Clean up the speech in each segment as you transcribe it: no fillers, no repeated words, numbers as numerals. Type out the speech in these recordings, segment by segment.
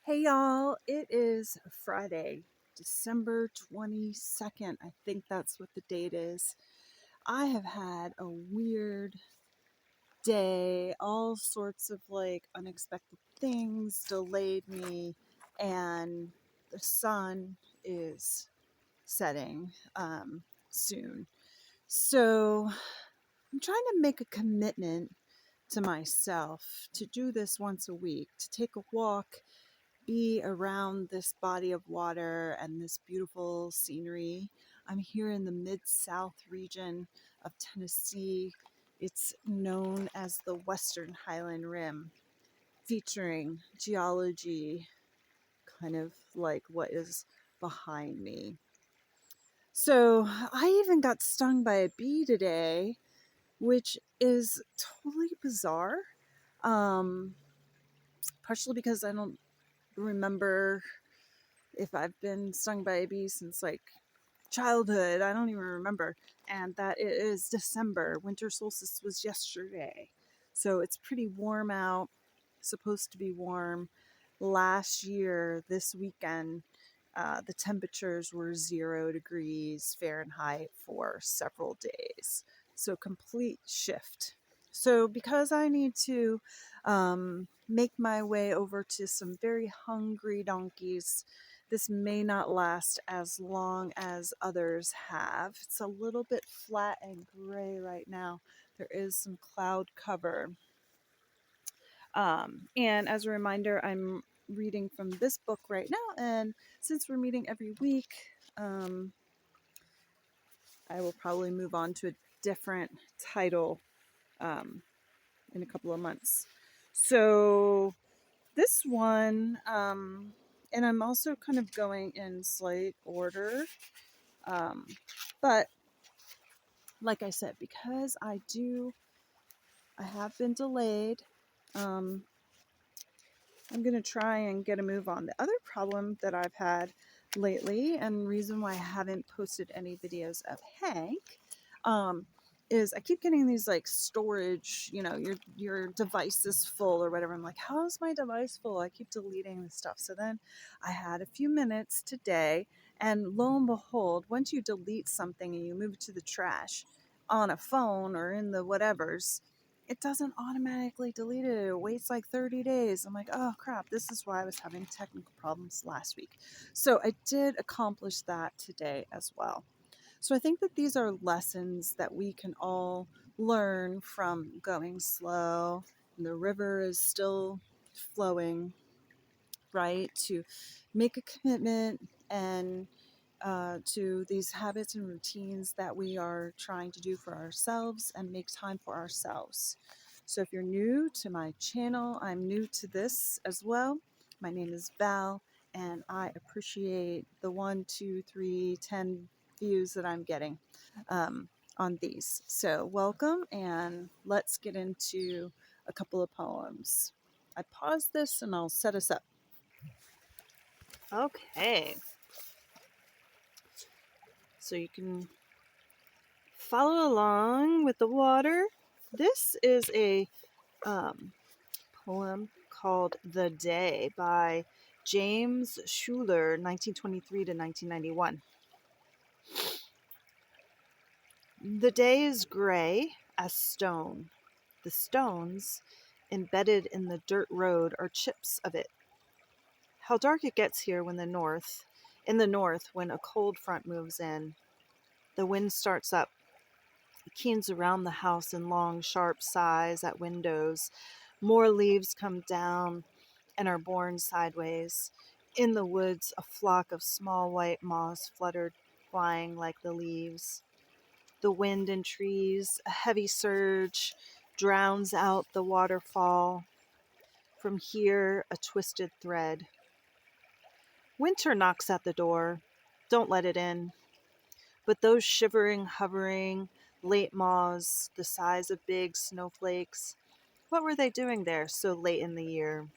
Hey y'all, it is Friday, December 22nd. I think that's what the date is. I have had a weird day. All sorts of unexpected things delayed me, and the sun is setting soon. So I'm trying to make a commitment to myself to do this once a week, to take a walk, be around this body of water and this beautiful scenery. I'm here in the mid-south region of Tennessee. It's known as the Western Highland Rim, featuring geology, kind of like what is behind me. So I even got stung by a bee today, which is totally bizarre. Um, Partially because I don't remember if I've been stung by a bee since childhood. I don't even remember. And that it is December. Winter solstice was yesterday. So it's pretty warm out, supposed to be warm. Last year, this weekend, the temperatures were 0 degrees Fahrenheit for several days. So complete shift. So because I need to make my way over to some very hungry donkeys, this may not last as long as others have. It's a little bit flat and gray right now. There is some cloud cover. And as a reminder, I'm reading from this book right now. And since we're meeting every week, um, I will probably move on to a different title in a couple of months. So this one, and I'm also kind of going in slight order. But like I said, because I have been delayed, um, I'm going to try and get a move on. The other problem that I've had lately, and reason why I haven't posted any videos of Hank, is I keep getting these storage, your device is full or whatever. I'm like, how is my device full? I keep deleting this stuff. So then I had a few minutes today, and lo and behold, once you delete something and you move it to the trash on a phone or in the whatevers, it doesn't automatically delete it. It waits like 30 days. I'm like, oh crap, this is why I was having technical problems last week. So I did accomplish that today as well. So I think that these are lessons that we can all learn from going slow. And the river is still flowing, right? To make a commitment and to these habits and routines that we are trying to do for ourselves and make time for ourselves. So if you're new to my channel, I'm new to this as well. My name is Val, and I appreciate the 1, 2, 3, 10 views that I'm getting on these. So welcome, and let's get into a couple of poems. I paused this and I'll set us up. Okay. So you can follow along with the water. This is a poem called The Day by James Schuler, 1923 to 1991. The day is gray as stone. The stones embedded in the dirt road are chips of it. How dark it gets here in the north, when a cold front moves in. The wind starts up. It keens around the house in long, sharp sighs at windows. More leaves come down and are borne sideways. In the woods, a flock of small white moths fluttered, flying like the leaves. The wind in trees, a heavy surge, drowns out the waterfall. From here, a twisted thread. Winter knocks at the door. Don't let it in. But those shivering, hovering, late moths, the size of big snowflakes, what were they doing there so late in the year?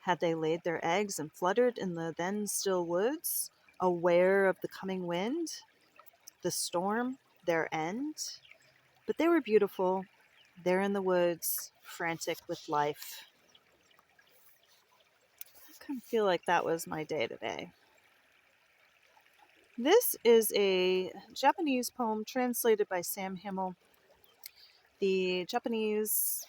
Had they laid their eggs and fluttered in the then still woods, aware of the coming wind, the storm, their end? But they were beautiful, there in the woods, frantic with life. kind of feel like that was my day today. This is a Japanese poem translated by Sam Hamill. The Japanese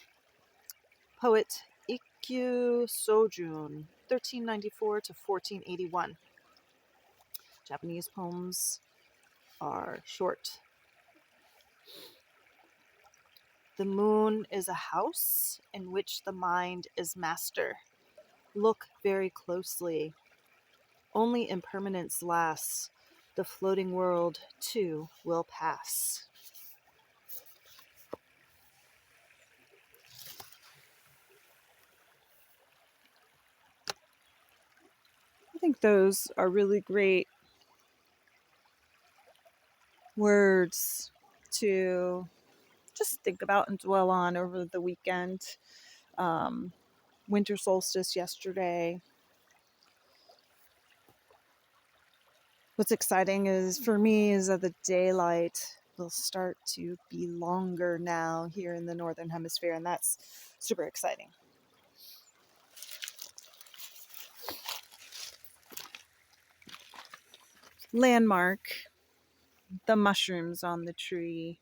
poet Ikkyu Sojun, 1394 to 1481. Japanese poems are short. The moon is a house in which the mind is master. Look very closely. Only impermanence lasts. The floating world, too, will pass. I think those are really great words to just think about and dwell on over the weekend. Winter solstice yesterday. What's exciting is for me is that the daylight will start to be longer now here in the Northern Hemisphere, and that's super exciting. Landmark, the mushrooms on the tree.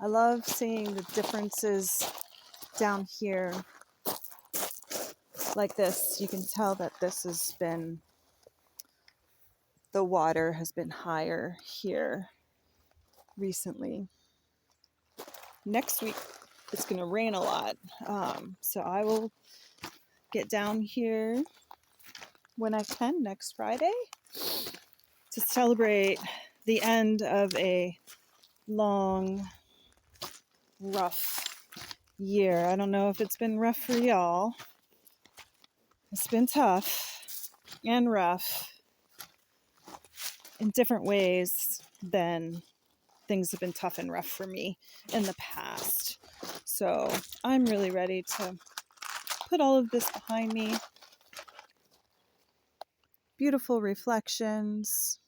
I love seeing the differences down here like this. You can tell that this has been, the water has been higher here recently. Next week, it's going to rain a lot. So I will get down here when I can next Friday to celebrate the end of a long, rough year. I don't know if it's been rough for y'all. It's been tough and rough in different ways than things have been tough and rough for me in the past. So I'm really ready to put all of this behind me. Beautiful reflections.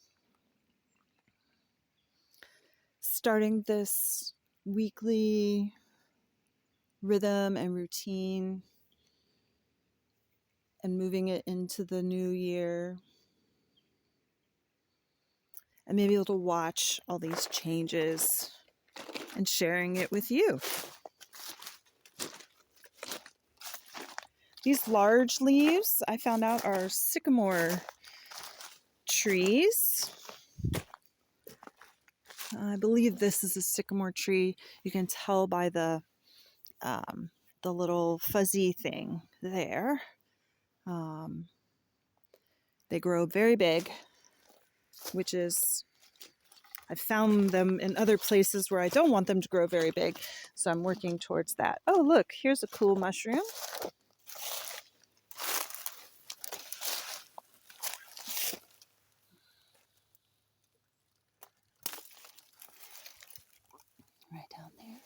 Starting this weekly rhythm and routine and moving it into the new year. And maybe able to watch all these changes and sharing it with you. These large leaves, I found out, are sycamore trees. I believe this is a sycamore tree. You can tell by the little fuzzy thing there. They grow very big, which is, I've found them in other places where I don't want them to grow very big, so I'm working towards that. Oh, look, here's a cool mushroom. Right down there.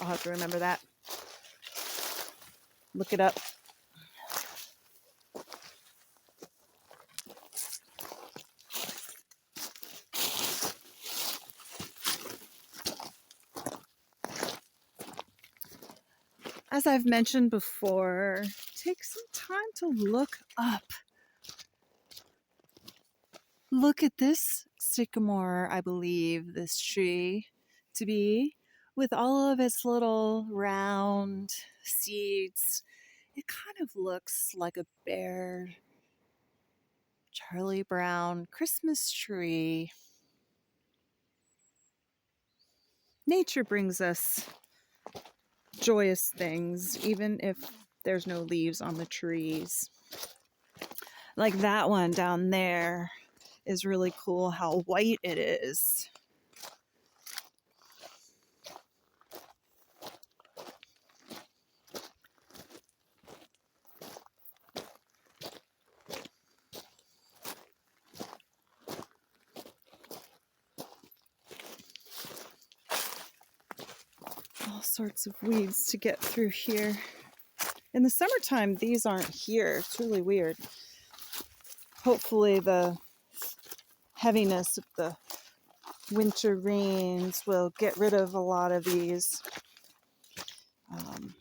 I'll have to remember that. Look it up. As I've mentioned before, take some time to look up. Look at this sycamore, I believe this tree to be, with all of its little round seeds. It kind of looks like a bare Charlie Brown Christmas tree. Nature brings us joyous things, even if there's no leaves on the trees. Like that one down there is really cool how white it is. sorts of weeds to get through here. In the summertime, these aren't here. It's really weird. Hopefully the heaviness of the winter rains will get rid of a lot of these. And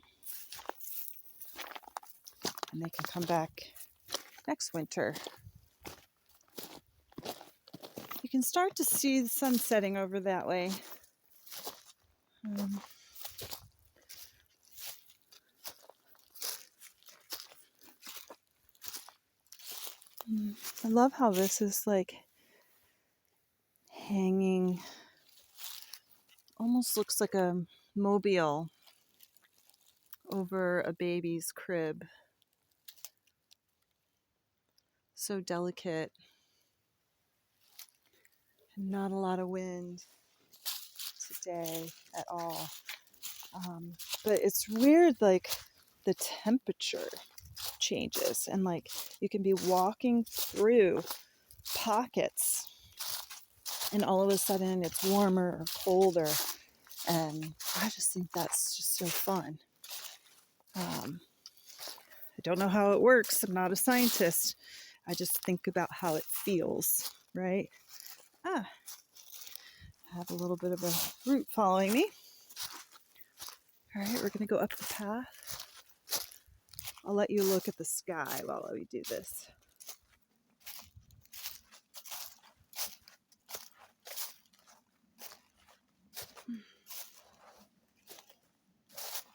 they can come back next winter. You can start to see the sun setting over that way. I love how this is like hanging, almost looks like a mobile over a baby's crib. So delicate. And not a lot of wind today at all. But it's weird, like the temperature changes, and like you can be walking through pockets and all of a sudden it's warmer or colder, and I just think that's just so fun. I don't know how it works. I'm not a scientist. I just think about how it feels, right? I have a little bit of a root following me. All right, we're going to go up the path. I'll let you look at the sky while we do this.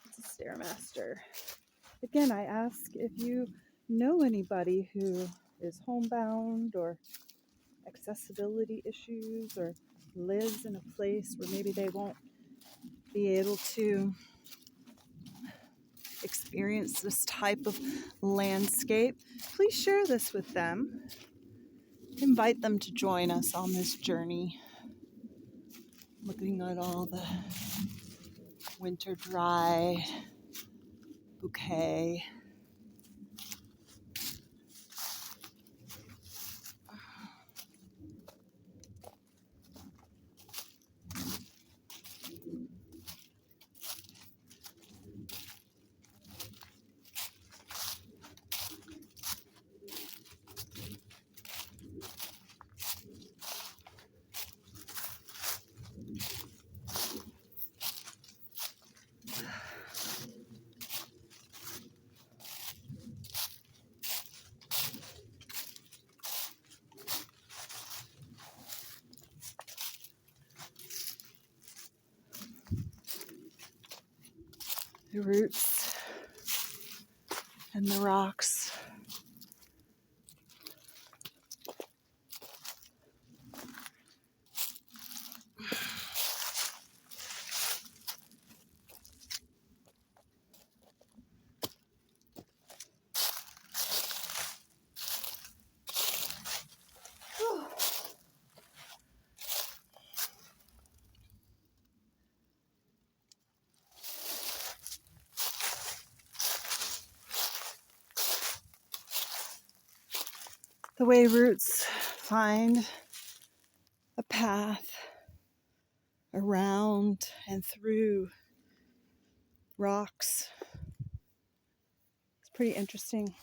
It's a Stairmaster. Again, I ask if you know anybody who is homebound or accessibility issues or lives in a place where maybe they won't be able to experience this type of landscape. Please share this with them. Invite them to join us on this journey. Looking at all the winter dry bouquet. The roots and the rocks. The way roots find a path around and through rocks. It's pretty interesting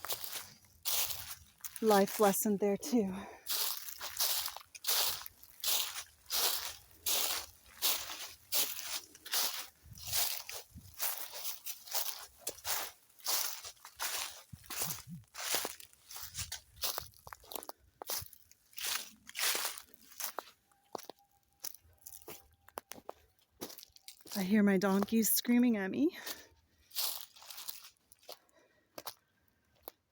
life lesson there too. I hear my donkeys screaming at me.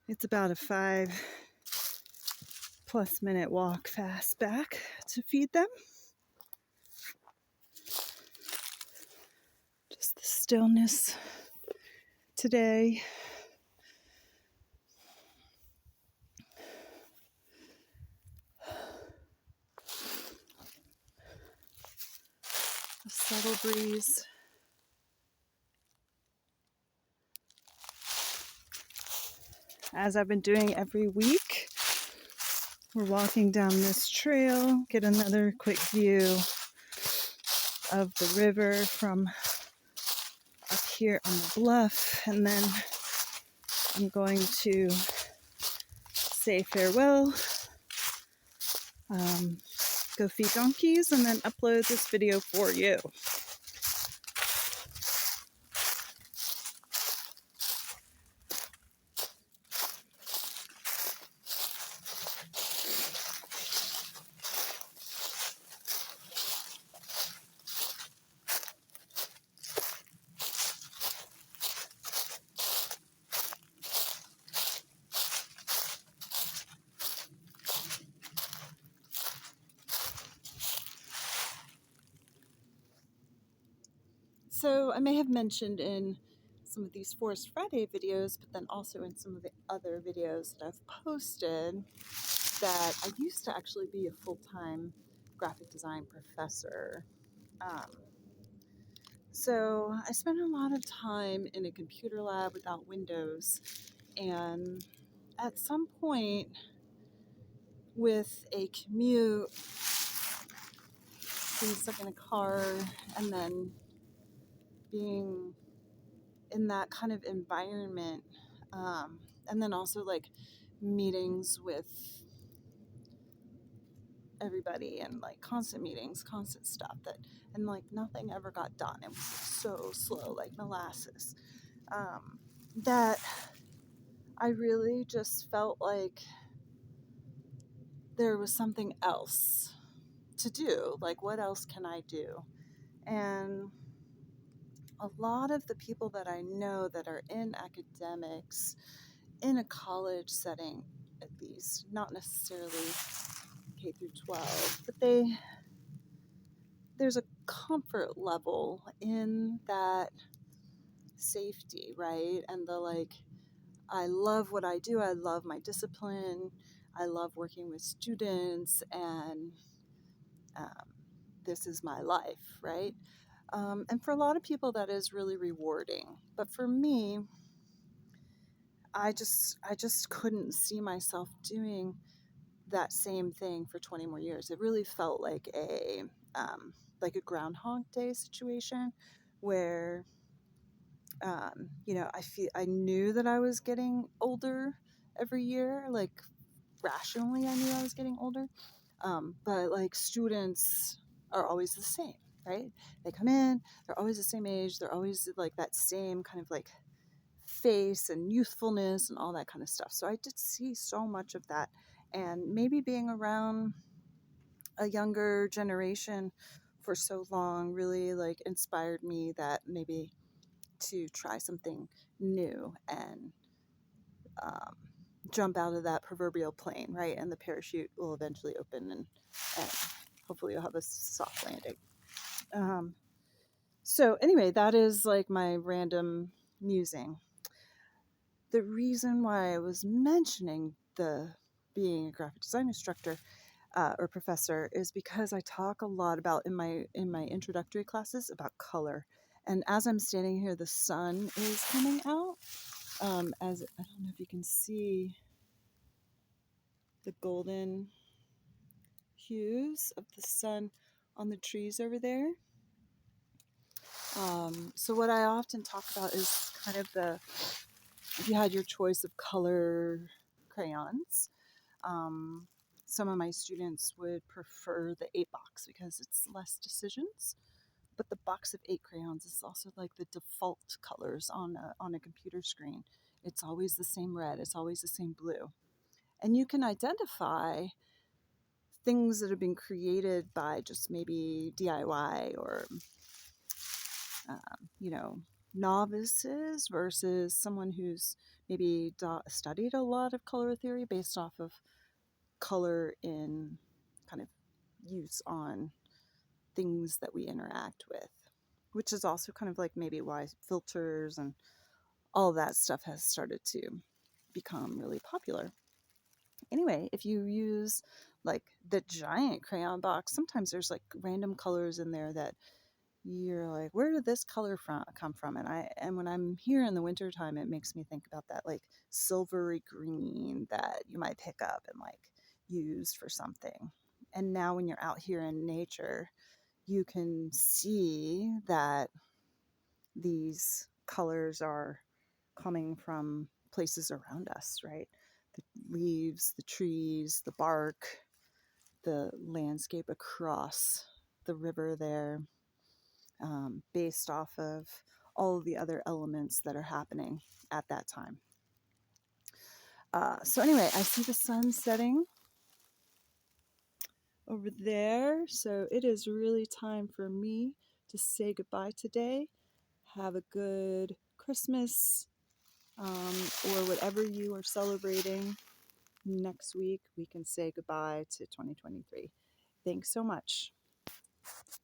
It's about a 5+ minute walk fast back to feed them. Just the stillness today. A subtle breeze. As I've been doing every week, we're walking down this trail, get another quick view of the river from here on the bluff, and then I'm going to say farewell, go feed donkeys, and then upload this video for you. So I may have mentioned in some of these Forest Friday videos, but then also in some of the other videos that I've posted, that I used to actually be a full-time graphic design professor. So I spent a lot of time in a computer lab without windows, and at some point with a commute, being stuck in a car, and then being in that kind of environment, and then also like meetings with everybody and like constant meetings, constant stuff, and like nothing ever got done. It was so slow, like molasses, that I really just felt like there was something else to do. Like, what else can I do? And a lot of the people that I know that are in academics, in a college setting at least, not necessarily K through 12, but there's a comfort level in that safety, right? And the like, I love what I do. I love my discipline. I love working with students, and this is my life, right? And for a lot of people, that is really rewarding. But for me, I just couldn't see myself doing that same thing for 20 more years. It really felt like a Groundhog Day situation where I knew that I was getting older every year. Like, rationally, I knew I was getting older. But like, students are always the same, right? They come in, they're always the same age, they're always like that same kind of like face and youthfulness and all that kind of stuff. So I did see so much of that. And maybe being around a younger generation for so long really like inspired me that maybe to try something new and jump out of that proverbial plane, right? And the parachute will eventually open, and hopefully you'll have a soft landing. So anyway, that is like my random musing. The reason why I was mentioning the being a graphic design instructor or professor is because I talk a lot about in my introductory classes about color. And as I'm standing here, the sun is coming out. As I don't know if you can see the golden hues of the sun on the trees over there. So what I often talk about is kind of if you had your choice of color crayons, some of my students would prefer the 8 box because it's less decisions. But the box of 8 crayons is also like the default colors on a computer screen. It's always the same red. It's always the same blue. And you can identify things that have been created by just maybe DIY or, novices versus someone who's maybe studied a lot of color theory based off of color in kind of use on things that we interact with, which is also kind of like maybe why filters and all that stuff has started to become really popular. Anyway, if you use like the giant crayon box, sometimes there's like random colors in there that you're like, where did this color come from? And when I'm here in the wintertime, it makes me think about that like silvery green that you might pick up and like use for something. And now when you're out here in nature, you can see that these colors are coming from places around us, right? The leaves, the trees, the bark, the landscape across the river there, based off of all of the other elements that are happening at that time. So anyway, I see the sun setting over there. So it is really time for me to say goodbye today. Have a good Christmas, or whatever you are celebrating. Next week, we can say goodbye to 2023. Thanks so much.